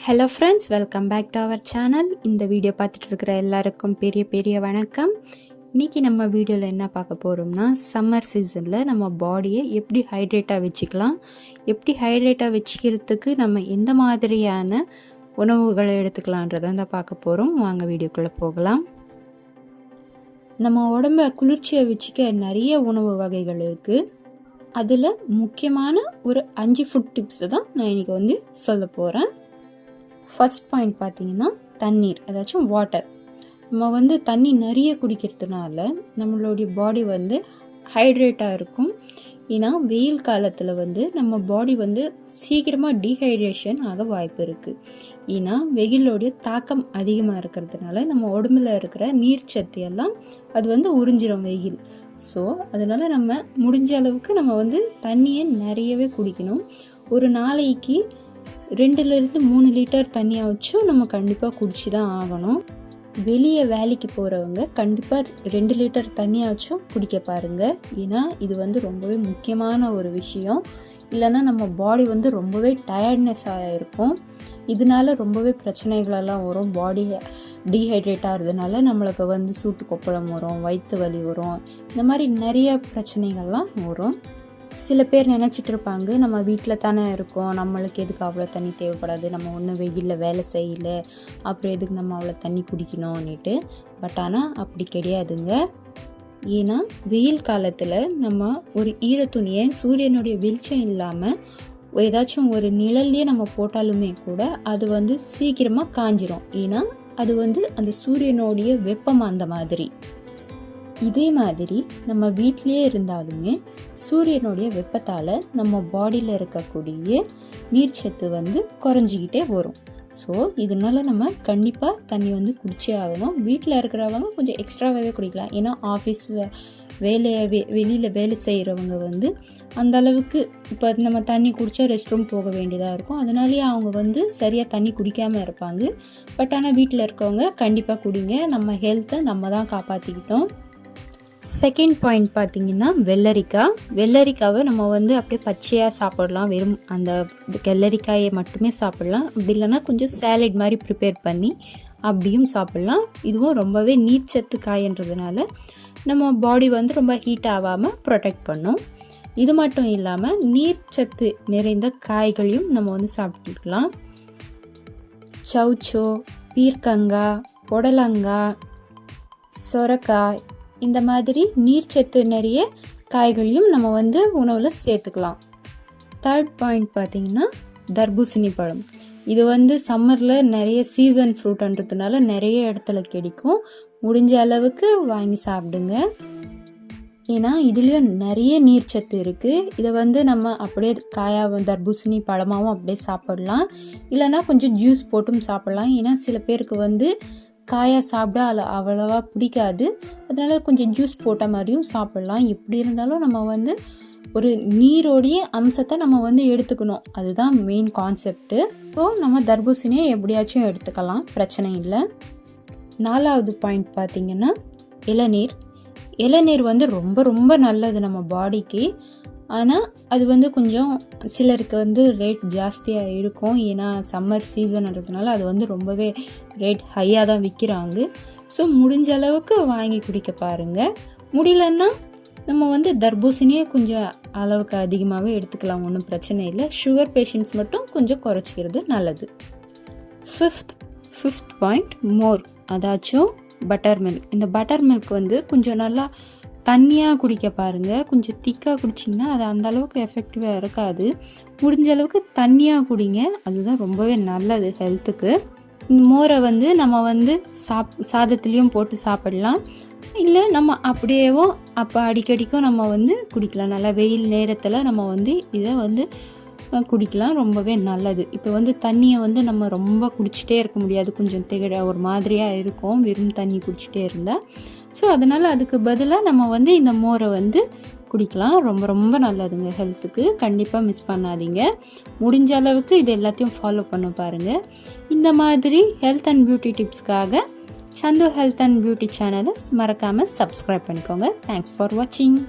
Hello friends, welcome back to our channel. இந்த video பார்த்துட்டு இருக்கிற எல்லாருக்கும் பெரிய வணக்கம். இன்றைக்கி நம்ம வீடியோவில் என்ன பார்க்க போகிறோம்னா, சம்மர் சீசனில் நம்ம பாடியை எப்படி ஹைட்ரேட்டாக வச்சுக்கலாம், எப்படி ஹைட்ரேட்டாக வச்சுக்கிறதுக்கு நம்ம எந்த மாதிரியான உணவுகளை எடுத்துக்கலான்றதை தான் பார்க்க போகிறோம். வாங்க வீடியோக்குள்ளே போகலாம். நம்ம உடம்பை குளிர்ச்சியை வச்சுக்க நிறைய உணவு வகைகள் இருக்குது. அதில் முக்கியமான ஒரு 5 ஃபுட் டிப்ஸை தான் நான் இன்றைக்கி சொல்ல போகிறேன். ஃபர்ஸ்ட் பாயிண்ட் பார்த்தீங்கன்னா தண்ணீர், அதாச்சும் வாட்டர். நம்ம தண்ணி நிறைய குடிக்கிறதுனால நம்மளுடைய பாடி ஹைட்ரேட்டாக இருக்கும். ஏன்னா வெயில் காலத்தில் நம்ம பாடி சீக்கிரமாக டீஹைட்ரேஷன் ஆக வாய்ப்பு இருக்குது. ஏன்னா வெயிலோடைய தாக்கம் அதிகமாக இருக்கிறதுனால நம்ம உடம்புல இருக்கிற நீர்ச்சத்து எல்லாம் அது உறிஞ்சிரும் வெயில். ஸோ அதனால் நம்ம முடிஞ்ச அளவுக்கு நம்ம தண்ணியை நிறையவே குடிக்கணும். ஒரு நாளைக்கு 2-3 லிட்டர் தண்ணியாச்சும் நம்ம கண்டிப்பாக குடிச்சு தான் ஆகணும். வெளியே வேலைக்கு போகிறவங்க கண்டிப்பாக 2 லிட்டர் தண்ணியாச்சும் குடிக்க பாருங்கள். ஏன்னா இது ரொம்பவே முக்கியமான ஒரு விஷயம். இல்லைன்னா நம்ம பாடி ரொம்பவே டயர்ட்னஸ் ஆகிருக்கும். இதனால ரொம்பவே பிரச்சனைகளெல்லாம் வரும். பாடி டீஹைட்ரேட் ஆகிறதுனால நம்மளுக்கு சூட்டு கொப்பளம் வரும், வயிற்று வலி வரும், இந்த மாதிரி நிறைய பிரச்சனைகள்லாம் வரும். சில பேர் நினச்சிட்டு இருப்பாங்க, நம்ம வீட்டில் தானே இருக்கோம், நம்மளுக்கு எதுக்கு அவ்வளோ தண்ணி தேவைப்படாது, நம்ம ஒன்றும் வெயிலில் வேலை செய்யலை, அப்புறம் எதுக்கு நம்ம அவ்வளோ தண்ணி குடிக்கணும்னுட்டு. பட் ஆனால் அப்படி கிடையாதுங்க. ஏன்னா வெயில் காலத்தில் நம்ம ஒரு ஈரத்துணியை சூரியனுடைய வெளிச்சம் இல்லாமல் ஏதாச்சும் ஒரு நிழல்லையே நம்ம போட்டாலுமே கூட அது சீக்கிரமாக காஞ்சிரும். ஏன்னா அது அந்த சூரியனுடைய வெப்பம் அந்த மாதிரி. இதே மாதிரி நம்ம வீட்டிலேயே இருந்தாலுமே சூரியனுடைய வெப்பத்தால் நம்ம பாடியில் இருக்கக்கூடிய நீர்ச்சத்து குறைஞ்சிக்கிட்டே வரும். ஸோ இதனால நம்ம கண்டிப்பாக தண்ணி குடிச்சே ஆகணும். வீட்டில் இருக்கிறவங்க கொஞ்சம் எக்ஸ்ட்ராவாகவே குடிக்கலாம். ஏன்னா ஆஃபீஸ் வெளியில் வேலை செய்கிறவங்க அந்த அளவுக்கு இப்போ நம்ம தண்ணி குடித்தா ரெஸ்ட் ரூம் போக வேண்டியதாக இருக்கும். அதனாலேயே அவங்க சரியாக தண்ணி குடிக்காமல் இருப்பாங்க. பட் ஆனால் வீட்டில் இருக்கவங்க கண்டிப்பாக குடிங்க. நம்ம ஹெல்த்தை நம்ம தான் காப்பாற்றிக்கிட்டோம். செகண்ட் பாயிண்ட் பார்த்தீங்கன்னா வெள்ளரிக்காவை நம்ம அப்படியே பச்சையாக சாப்பிடலாம். வெறும் அந்த வெள்ளரிக்காயை மட்டுமே சாப்பிடலாம். அப்படி இல்லைன்னா கொஞ்சம் சாலட் மாதிரி ப்ரிப்பேர் பண்ணி அப்படியும் சாப்பிடலாம். இதுவும் ரொம்பவே நீர்ச்சத்து காயன்றதுனால நம்ம பாடி ரொம்ப ஹீட் ஆகாமல் ப்ரொடெக்ட் பண்ணும். இது மட்டும் இல்லாமல் நீர்ச்சத்து நிறைந்த காய்களையும் நம்ம சாப்பிட்டுக்கலாம். சௌச்சோ, பீர்க்கங்காய், புடலங்காய், சொரக்காய், இந்த மாதிரி நீர்ச்சத்து நிறைய காய்களையும் நம்ம உணவில் சேர்த்துக்கலாம். தேர்ட் பாயிண்ட் பார்த்தீங்கன்னா தர்பூசணி பழம். இது சம்மரில் நிறைய சீசன் ஃப்ரூட்ன்றதுனால நிறைய இடத்துல கிடைக்கும். முடிஞ்ச அளவுக்கு வாங்கி சாப்பிடுங்க. ஏன்னா இதுலேயும் நிறைய நீர்ச்சத்து இருக்குது. இதை நம்ம அப்படியே தர்பூசணி பழமாகவும் அப்படியே சாப்பிடலாம். இல்லைன்னா கொஞ்சம் ஜூஸ் போட்டும் சாப்பிடலாம். ஏன்னா சில பேருக்கு காயாக சாப்பிட அவ்வளோவா பிடிக்காது. அதனால் கொஞ்சம் ஜூஸ் போட்ட மாதிரியும் சாப்பிட்லாம். எப்படி இருந்தாலும் நம்ம ஒரு நீரோடைய அம்சத்தை நம்ம எடுத்துக்கணும். அதுதான் மெயின் கான்செப்ட்டு. ஸோ நம்ம தர்பூசணியை எப்படியாச்சும் எடுத்துக்கலாம், பிரச்சனை இல்லை. 4வது பாயிண்ட் பார்த்திங்கன்னா இளநீர் ரொம்ப நல்லது நம்ம பாடிக்கு. ஆனால் அது கொஞ்சம் சிலருக்கு ரேட் ஜாஸ்தியாக இருக்கும். ஏன்னா சம்மர் சீசன்ன்றதுனால அது ரொம்பவே ரேட் ஹையாக தான் விற்கிறாங்க. ஸோ முடிஞ்ச அளவுக்கு வாங்கி குடிக்க பாருங்கள். முடியலன்னா நம்ம தர்பூசணியே கொஞ்சம் அளவுக்கு அதிகமாகவே எடுத்துக்கலாம், ஒன்றும் பிரச்சனை இல்லை. சுகர் பேஷண்ட்ஸ் மட்டும் கொஞ்சம் குறைச்சிக்கிறது நல்லது. ஃபிஃப்த் பாயிண்ட் மோர், அதாச்சும் பட்டர் மில்க். இந்த பட்டர் மில்க் கொஞ்சம் நல்லா தண்ணியாக குடிக்க பாருங்கள். கொஞ்சம் திக்காக குடிச்சிங்கன்னா அது அந்த அளவுக்கு எஃபெக்டிவாக இருக்காது. முடிஞ்ச அளவுக்கு தண்ணியாக குடிங்க, அதுதான் ரொம்பவே நல்லது ஹெல்த்துக்கு. இந்த மோரை நம்ம சாதத்துலேயும் போட்டு சாப்பிடலாம். இல்லை நம்ம அப்படியேவும் அப்போ அடிக்கடிக்கும் நம்ம குடிக்கலாம். நல்லா வெயில் நேரத்தில் நம்ம இதை குடிக்கலாம், ரொம்பவே நல்லது. இப்போ தண்ணியை நம்ம ரொம்ப குடிச்சிட்டே இருக்க முடியாது, கொஞ்சம் ஒரு மாதிரியாக இருக்கும் வெறும் தண்ணி குடிச்சிட்டே இருந்தால். ஸோ அதனால் அதுக்கு பதிலாக நம்ம இந்த மோரை குடிக்கலாம். ரொம்ப நல்லதுங்க ஹெல்த்துக்கு. கண்டிப்பாக மிஸ் பண்ணாதீங்க. முடிஞ்ச அளவுக்கு இது எல்லாத்தையும் ஃபாலோ பண்ண பாருங்கள். இந்த மாதிரி health and beauty டிப்ஸ்க்காக Sandhu health and beauty சேனலை மறக்காமல் சப்ஸ்கிரைப் பண்ணிக்கோங்க. தேங்க்ஸ் ஃபார் வாட்சிங்.